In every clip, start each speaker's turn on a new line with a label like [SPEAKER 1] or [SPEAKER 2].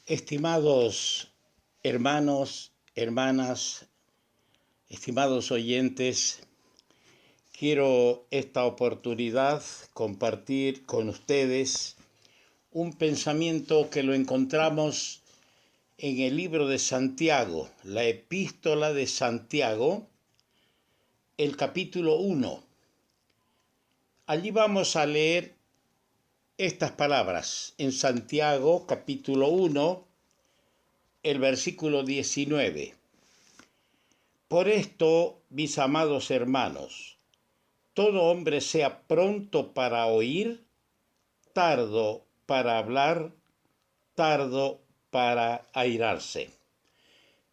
[SPEAKER 1] Estimados hermanos, hermanas, estimados oyentes, quiero esta oportunidad compartir con ustedes un pensamiento que lo encontramos en el libro de Santiago, la epístola de Santiago, el capítulo 1. Allí vamos a leer estas palabras en Santiago, capítulo 1, el versículo 19. Por esto, mis amados hermanos, todo hombre sea pronto para oír, tardo para hablar, tardo para airarse.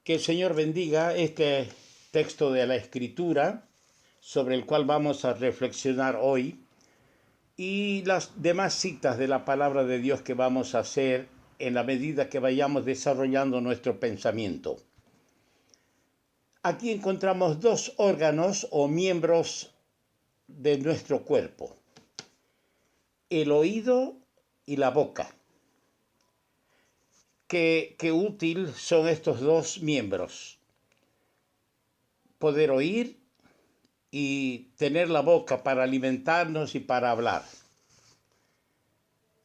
[SPEAKER 1] Que el Señor bendiga este texto de la Escritura sobre el cual vamos a reflexionar hoy y las demás citas de la palabra de Dios que vamos a hacer en la medida que vayamos desarrollando nuestro pensamiento. Aquí encontramos dos órganos o miembros de nuestro cuerpo: el oído y la boca. Qué útil son estos dos miembros: poder oír y tener la boca para alimentarnos y para hablar.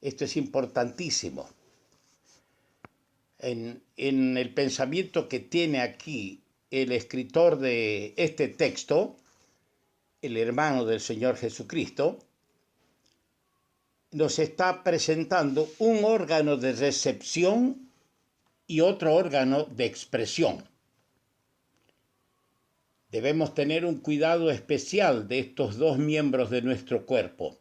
[SPEAKER 1] Esto es importantísimo. En el pensamiento que tiene aquí el escritor de este texto, el hermano del Señor Jesucristo, nos está presentando un órgano de recepción y otro órgano de expresión. Debemos tener un cuidado especial de estos dos miembros de nuestro cuerpo,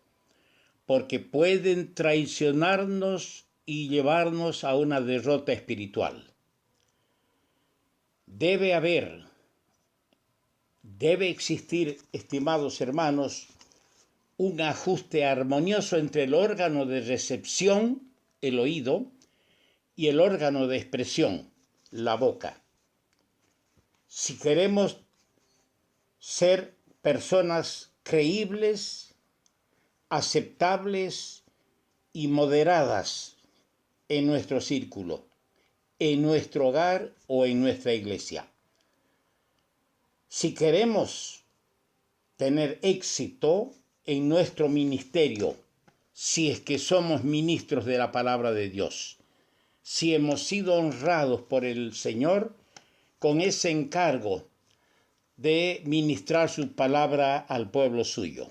[SPEAKER 1] porque pueden traicionarnos y llevarnos a una derrota espiritual. Debe existir, estimados hermanos, un ajuste armonioso entre el órgano de recepción, el oído, y el órgano de expresión, la boca. Si queremos ser personas creíbles, aceptables y moderadas en nuestro círculo, en nuestro hogar o en nuestra iglesia. Si queremos tener éxito en nuestro ministerio, si es que somos ministros de la palabra de Dios, si hemos sido honrados por el Señor con ese encargo de ministrar su palabra al pueblo suyo.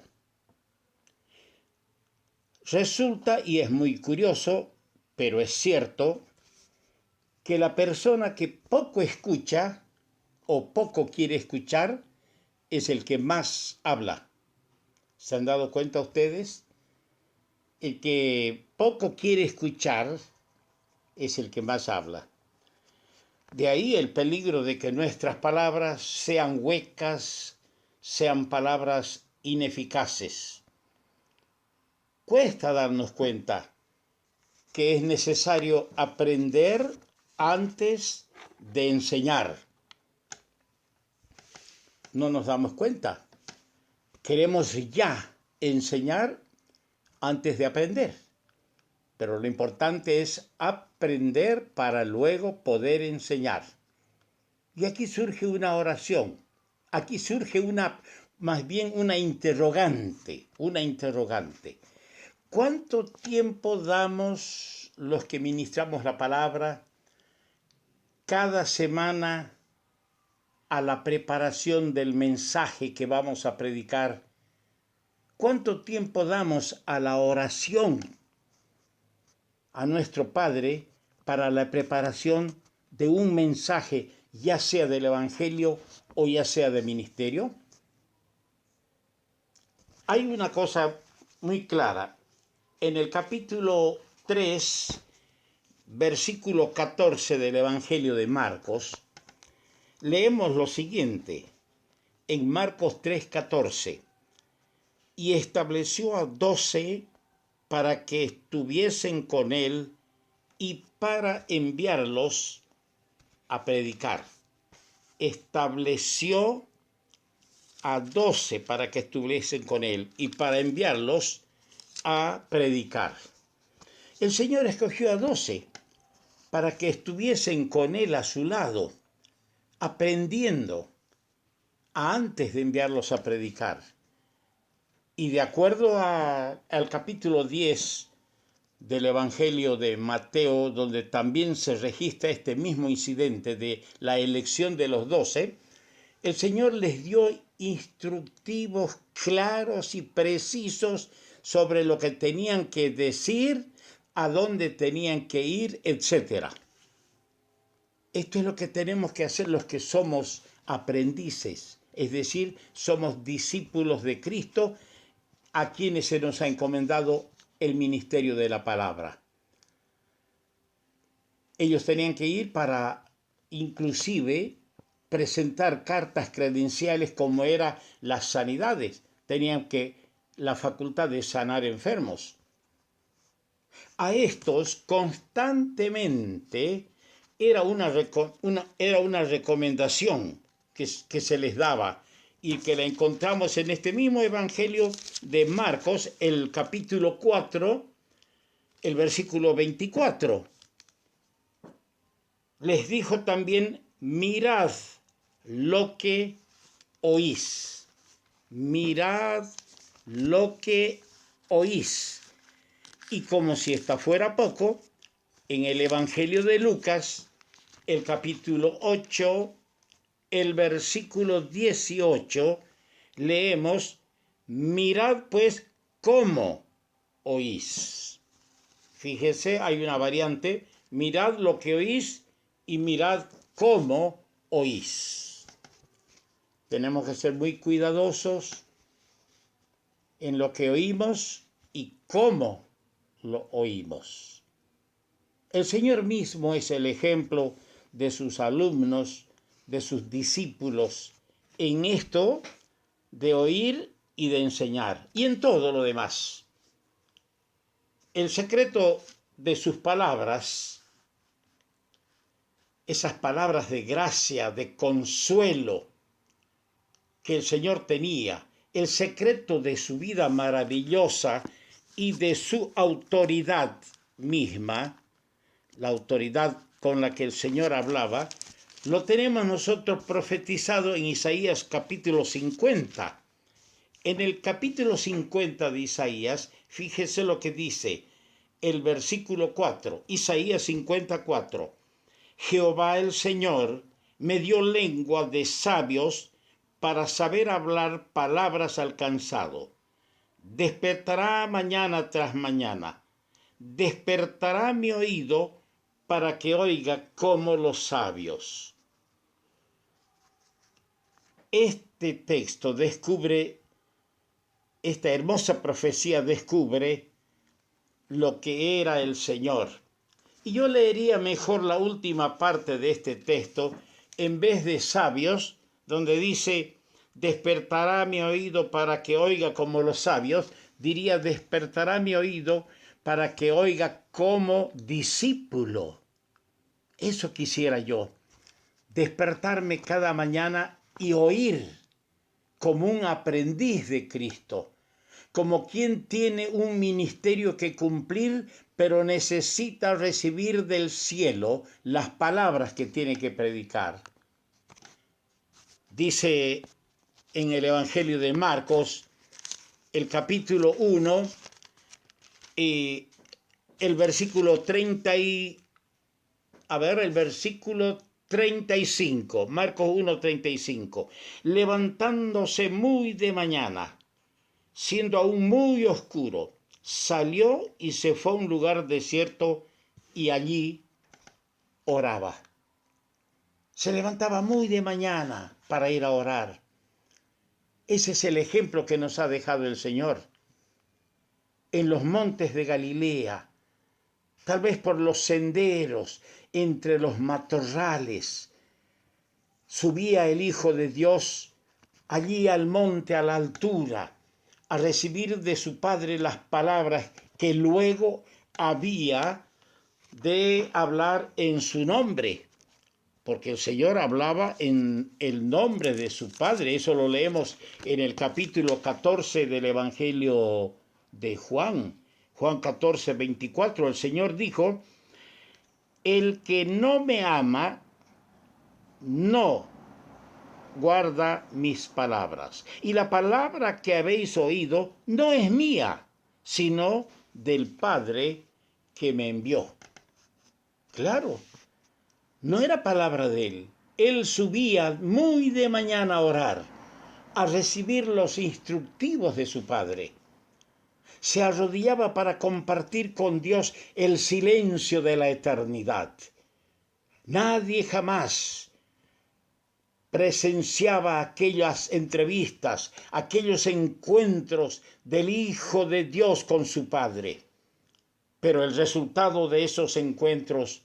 [SPEAKER 1] Resulta, y es muy curioso, pero es cierto, que la persona que poco escucha o poco quiere escuchar es el que más habla. ¿Se han dado cuenta ustedes? El que poco quiere escuchar es el que más habla. De ahí el peligro de que nuestras palabras sean huecas, sean palabras ineficaces. Cuesta darnos cuenta que es necesario aprender antes de enseñar. No nos damos cuenta. Queremos ya enseñar antes de aprender. Pero lo importante es aprender para luego poder enseñar. Y aquí surge una oración. Aquí surge más bien una interrogante. ¿Cuánto tiempo damos los que ministramos la palabra cada semana a la preparación del mensaje que vamos a predicar? ¿Cuánto tiempo damos a la oración a nuestro Padre para la preparación de un mensaje, ya sea del Evangelio o ya sea de ministerio? Hay una cosa muy clara. En el capítulo 3, versículo 14 del Evangelio de Marcos, leemos lo siguiente, en Marcos 3:14, y estableció a 12 para que estuviesen con él y para enviarlos a predicar. Estableció a 12 para que estuviesen con él y para enviarlos a predicar. El Señor escogió a 12 para que estuviesen con él a su lado, aprendiendo antes de enviarlos a predicar. Y de acuerdo al capítulo 10 del Evangelio de Mateo, donde también se registra este mismo incidente de la elección de los 12, el Señor les dio instructivos claros y precisos sobre lo que tenían que decir, a dónde tenían que ir, etc. Esto es lo que tenemos que hacer los que somos aprendices, es decir, somos discípulos de Cristo, a quienes se nos ha encomendado el ministerio de la palabra. Ellos tenían que ir para, inclusive, presentar cartas credenciales como eran las sanidades. Tenían la facultad de sanar enfermos. A estos constantemente era una recomendación que se les daba, y que la encontramos en este mismo Evangelio de Marcos, el capítulo 4, el versículo 24. Les dijo también: mirad lo que oís. Mirad lo que oís. Y como si esta fuera poco, en el Evangelio de Lucas, el capítulo 8, el versículo 18, leemos: mirad pues cómo oís. Fíjese, hay una variante: mirad lo que oís y mirad cómo oís. Tenemos que ser muy cuidadosos en lo que oímos y cómo lo oímos. El Señor mismo es el ejemplo de sus alumnos, de sus discípulos, en esto de oír y de enseñar, y en todo lo demás. El secreto de sus palabras, esas palabras de gracia, de consuelo que el Señor tenía, el secreto de su vida maravillosa y de su autoridad misma, la autoridad con la que el Señor hablaba, lo tenemos nosotros profetizado en Isaías capítulo 50. En el capítulo 50 de Isaías, fíjese lo que dice el versículo 4, Isaías 54. Jehová el Señor me dio lengua de sabios para saber hablar palabras al cansado. Despertará mañana tras mañana. Despertará mi oído para que oiga como los sabios. Este texto descubre, esta hermosa profecía descubre lo que era el Señor. Y yo leería mejor la última parte de este texto, en vez de sabios, donde dice: despertará mi oído para que oiga como los sabios, diría: despertará mi oído para que oiga como discípulo. Eso quisiera yo, despertarme cada mañana y oír como un aprendiz de Cristo, como quien tiene un ministerio que cumplir, pero necesita recibir del cielo las palabras que tiene que predicar. Dice en el Evangelio de Marcos, el capítulo 1, el versículo 35, Marcos 1:35. Levantándose muy de mañana, siendo aún muy oscuro, salió y se fue a un lugar desierto y allí oraba. Se levantaba muy de mañana para ir a orar. Ese es el ejemplo que nos ha dejado el Señor. En los montes de Galilea, tal vez por los senderos, entre los matorrales, subía el Hijo de Dios allí al monte, a la altura, a recibir de su Padre las palabras que luego había de hablar en su nombre, porque el Señor hablaba en el nombre de su Padre. Eso lo leemos en el capítulo 14 del Evangelio de Juan. Juan 14:24, el Señor dijo: el que no me ama, no guarda mis palabras. Y la palabra que habéis oído no es mía, sino del Padre que me envió. Claro, no era palabra de él. Él subía muy de mañana a orar, a recibir los instructivos de su Padre. Se arrodillaba para compartir con Dios el silencio de la eternidad. Nadie jamás presenciaba aquellas entrevistas, aquellos encuentros del Hijo de Dios con su Padre. Pero el resultado de esos encuentros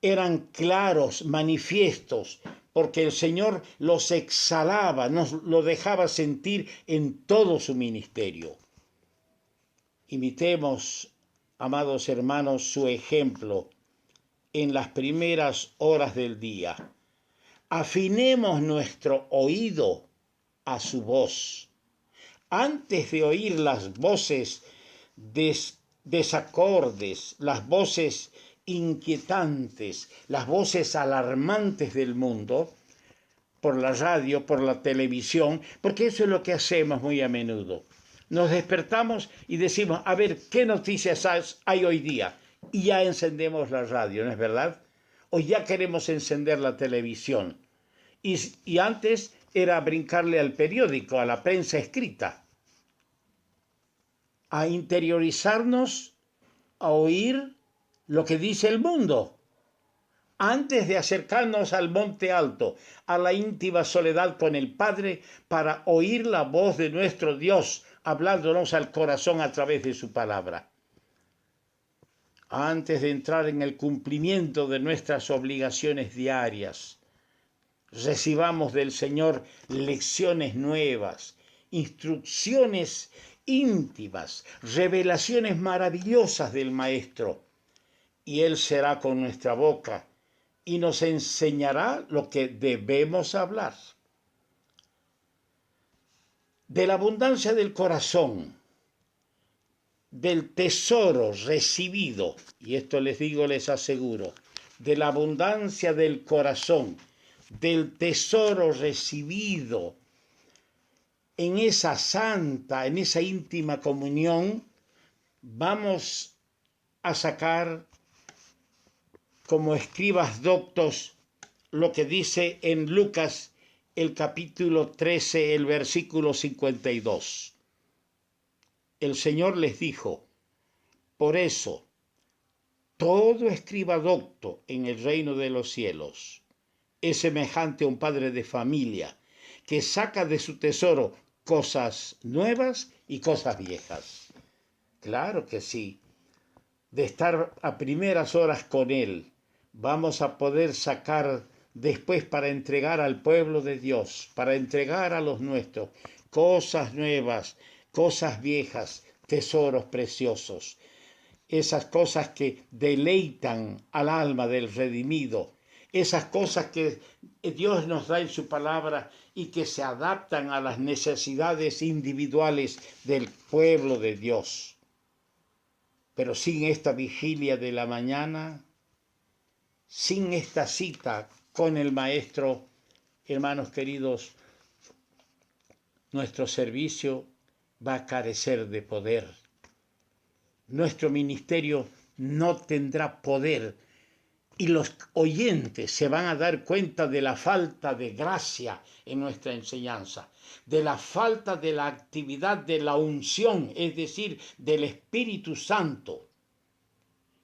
[SPEAKER 1] eran claros, manifiestos, porque el Señor los exhalaba, nos lo dejaba sentir en todo su ministerio. Imitemos, amados hermanos, su ejemplo en las primeras horas del día. Afinemos nuestro oído a su voz. Antes de oír las voces desacordes, las voces inquietantes, las voces alarmantes del mundo, por la radio, por la televisión, porque eso es lo que hacemos muy a menudo. Nos despertamos y decimos, a ver, ¿qué noticias hay hoy día? Y ya encendemos la radio, ¿no es verdad? O ya queremos encender la televisión. Y antes era brincarle al periódico, a la prensa escrita, a interiorizarnos, a oír lo que dice el mundo, antes de acercarnos al monte alto, a la íntima soledad con el Padre, para oír la voz de nuestro Dios, hablándonos al corazón a través de su palabra. Antes de entrar en el cumplimiento de nuestras obligaciones diarias, recibamos del Señor lecciones nuevas, instrucciones íntimas, revelaciones maravillosas del Maestro, y Él será con nuestra boca y nos enseñará lo que debemos hablar. De la abundancia del corazón, del tesoro recibido, y esto les digo, les aseguro, de la abundancia del corazón, del tesoro recibido en esa santa, en esa íntima comunión, vamos a sacar como escribas doctos lo que dice en Lucas el capítulo 13, el versículo 52. El Señor les dijo, por eso, todo escriba docto en el reino de los cielos es semejante a un padre de familia que saca de su tesoro cosas nuevas y cosas viejas. Claro que sí. De estar a primeras horas con Él, vamos a poder sacar después para entregar al pueblo de Dios, para entregar a los nuestros, cosas nuevas, cosas viejas, tesoros preciosos. Esas cosas que deleitan al alma del redimido, esas cosas que Dios nos da en su palabra y que se adaptan a las necesidades individuales del pueblo de Dios. Pero sin esta vigilia de la mañana, sin esta cita con el Maestro, hermanos queridos, nuestro servicio va a carecer de poder. Nuestro ministerio no tendrá poder y los oyentes se van a dar cuenta de la falta de gracia en nuestra enseñanza, de la falta de la actividad de la unción, es decir, del Espíritu Santo,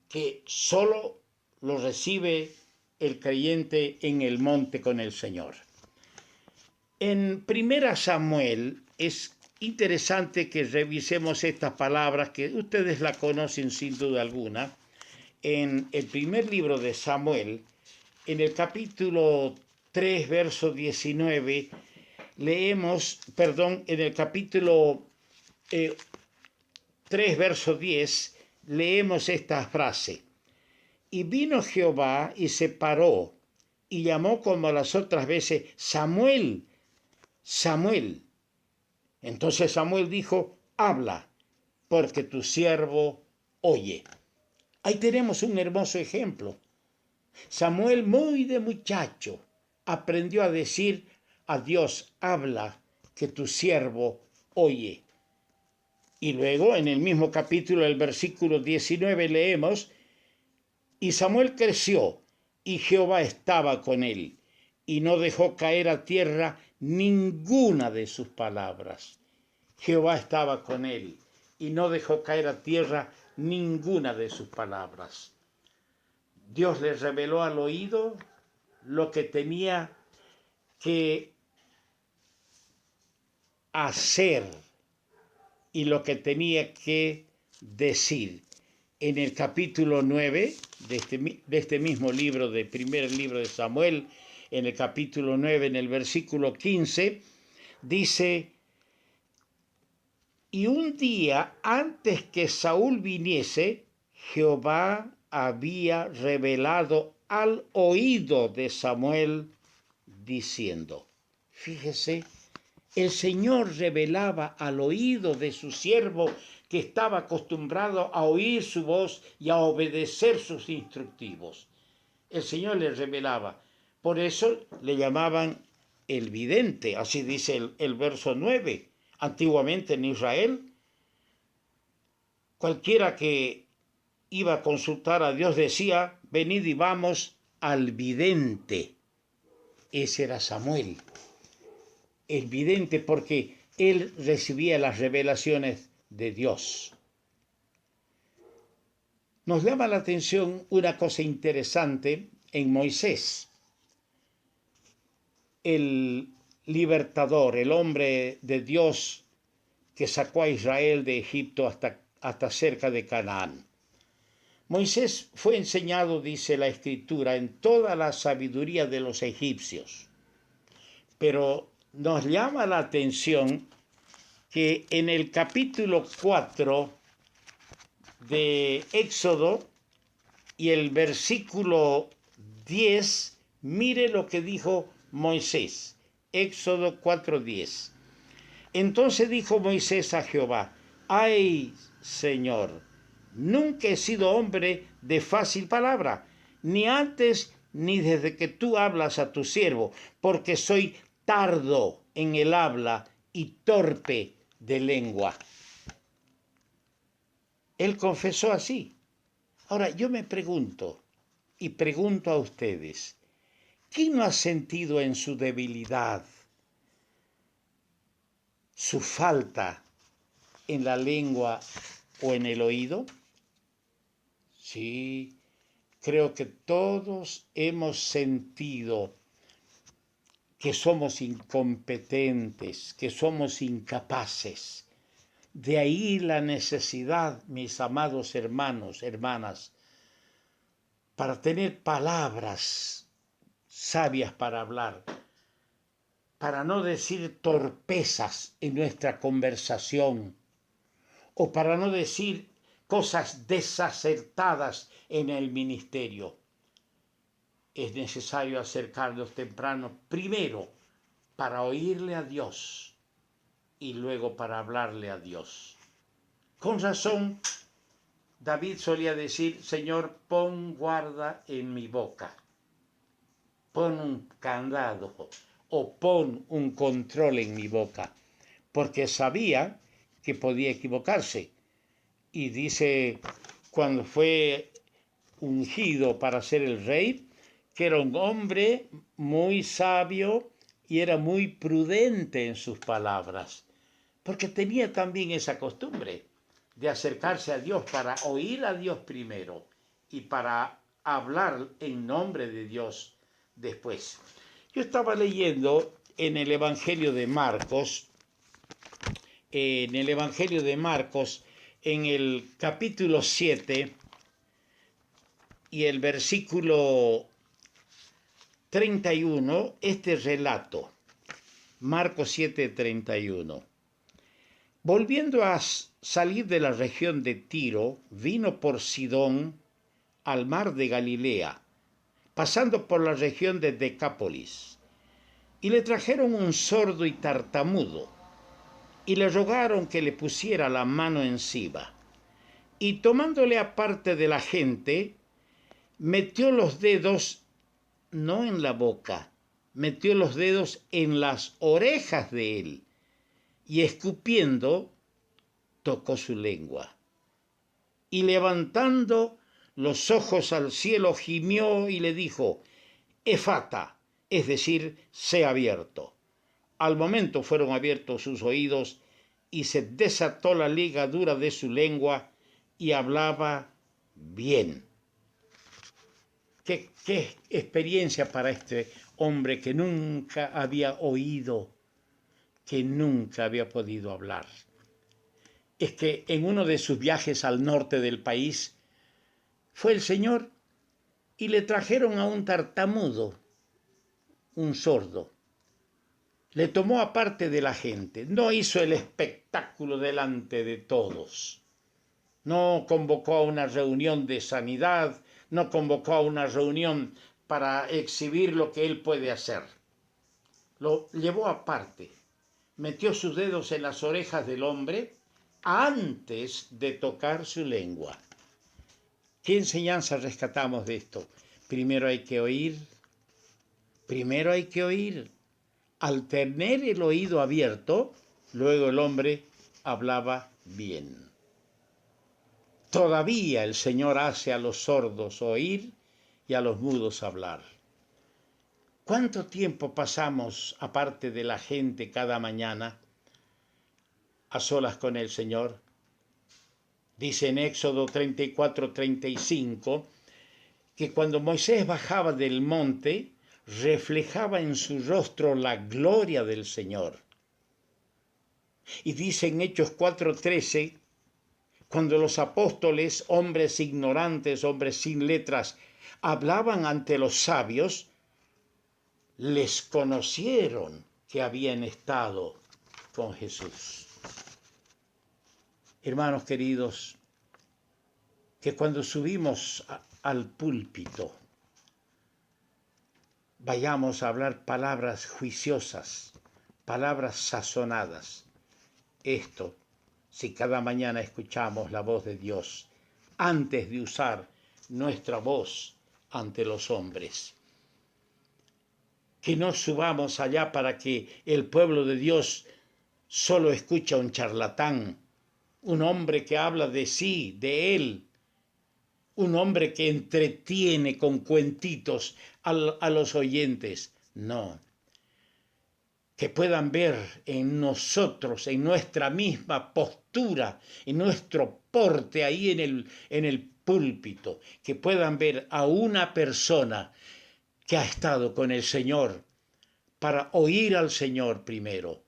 [SPEAKER 1] que solo lo recibe el creyente en el monte con el Señor. En 1 Samuel es interesante que revisemos estas palabras que ustedes la conocen sin duda alguna. En el primer libro de Samuel, en el capítulo 3, verso 19, en el capítulo 3, verso 10, leemos esta frase. Y vino Jehová y se paró y llamó como las otras veces, Samuel, Samuel. Entonces Samuel dijo, habla, porque tu siervo oye. Ahí tenemos un hermoso ejemplo. Samuel, muy de muchacho, aprendió a decir a Dios: habla, que tu siervo oye. Y luego en el mismo capítulo, el versículo 19, leemos: y Samuel creció, y Jehová estaba con él, y no dejó caer a tierra ninguna de sus palabras. Jehová estaba con él, y no dejó caer a tierra ninguna de sus palabras. Dios le reveló al oído lo que tenía que hacer y lo que tenía que decir. En el capítulo 9 de este mismo libro, del primer libro de Samuel, en el capítulo 9, en el versículo 15, dice: y un día antes que Saúl viniese, Jehová había revelado al oído de Samuel diciendo. Fíjese, el Señor revelaba al oído de su siervo, que estaba acostumbrado a oír su voz y a obedecer sus instructivos. El Señor le revelaba. Por eso le llamaban el vidente, así dice el verso 9. Antiguamente en Israel, cualquiera que iba a consultar a Dios decía: venid y vamos al vidente. Ese era Samuel, el vidente, porque él recibía las revelaciones de Dios. Nos llama la atención una cosa interesante en Moisés, el libertador, el hombre de Dios que sacó a Israel de Egipto hasta cerca de Canaán. Moisés fue enseñado, dice la Escritura, en toda la sabiduría de los egipcios. Pero nos llama la atención que en el capítulo 4 de Éxodo y el versículo 10, mire lo que dijo Moisés. Éxodo 4:10. Entonces dijo Moisés a Jehová: ¡ay, Señor! Nunca he sido hombre de fácil palabra, ni antes ni desde que tú hablas a tu siervo, porque soy tardo en el habla y torpe de lengua. Él confesó así. Ahora yo me pregunto, y pregunto a ustedes: ¿quién no ha sentido en su debilidad, su falta en la lengua o en el oído? Sí, creo que todos hemos sentido que somos incompetentes, que somos incapaces. De ahí la necesidad, mis amados hermanos, hermanas, para tener palabras sabias para hablar, para no decir torpezas en nuestra conversación, o para no decir cosas desacertadas en el ministerio. Es necesario acercarnos temprano, primero para oírle a Dios y luego para hablarle a Dios. Con razón, David solía decir: Señor, pon guarda en mi boca, pon un candado o pon un control en mi boca, porque sabía que podía equivocarse. Y dice, cuando fue ungido para ser el rey, que era un hombre muy sabio y era muy prudente en sus palabras, porque tenía también esa costumbre de acercarse a Dios para oír a Dios primero y para hablar en nombre de Dios después. Yo estaba leyendo en el Evangelio de Marcos, en el capítulo 7 y el versículo 31, este relato, Marcos 7:31. Volviendo a salir de la región de Tiro, vino por Sidón al mar de Galilea, pasando por la región de Decápolis, y le trajeron un sordo y tartamudo, y le rogaron que le pusiera la mano encima, y tomándole aparte de la gente, metió los dedos no en la boca, metió los dedos en las orejas de él y escupiendo tocó su lengua. Y levantando los ojos al cielo gimió y le dijo, Efata, es decir, sé abierto. Al momento fueron abiertos sus oídos y se desató la ligadura de su lengua y hablaba bien. Qué experiencia para este hombre que nunca había oído, que nunca había podido hablar. Es que en uno de sus viajes al norte del país fue el Señor y le trajeron a un tartamudo, un sordo. Le tomó aparte de la gente, no hizo el espectáculo delante de todos. No convocó a una reunión de sanidad, no convocó a una reunión para exhibir lo que él puede hacer. Lo llevó aparte, metió sus dedos en las orejas del hombre antes de tocar su lengua. ¿Qué enseñanza rescatamos de esto? Primero hay que oír. Al tener el oído abierto, luego el hombre hablaba bien. Todavía el Señor hace a los sordos oír y a los mudos hablar. ¿Cuánto tiempo pasamos aparte de la gente cada mañana a solas con el Señor? Dice en Éxodo 34-35 que cuando Moisés bajaba del monte, reflejaba en su rostro la gloria del Señor. Y dice en Hechos 4:13, cuando los apóstoles, hombres ignorantes, hombres sin letras, hablaban ante los sabios, les conocieron que habían estado con Jesús. Hermanos queridos, que cuando subimos al púlpito, vayamos a hablar palabras juiciosas, palabras sazonadas. Esto, si cada mañana escuchamos la voz de Dios, antes de usar nuestra voz ante los hombres. Que no subamos allá para que el pueblo de Dios solo escuche a un charlatán, un hombre que habla de sí, de él, un hombre que entretiene con cuentitos a los oyentes. No. Que puedan ver en nosotros, en nuestra misma postura, en nuestro porte ahí en el púlpito, que puedan ver a una persona que ha estado con el Señor para oír al Señor primero,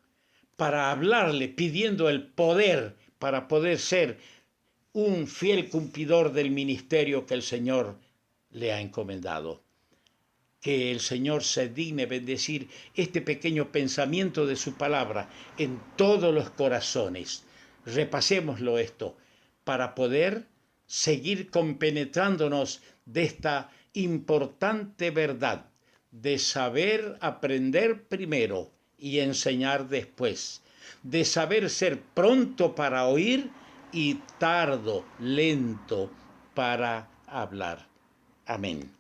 [SPEAKER 1] para hablarle pidiendo el poder para poder ser un fiel cumplidor del ministerio que el Señor le ha encomendado. Que el Señor se digne bendecir este pequeño pensamiento de su palabra en todos los corazones. Repasémoslo esto para poder seguir compenetrándonos de esta importante verdad de saber aprender primero y enseñar después, de saber ser pronto para oír y tardo, lento para hablar. Amén.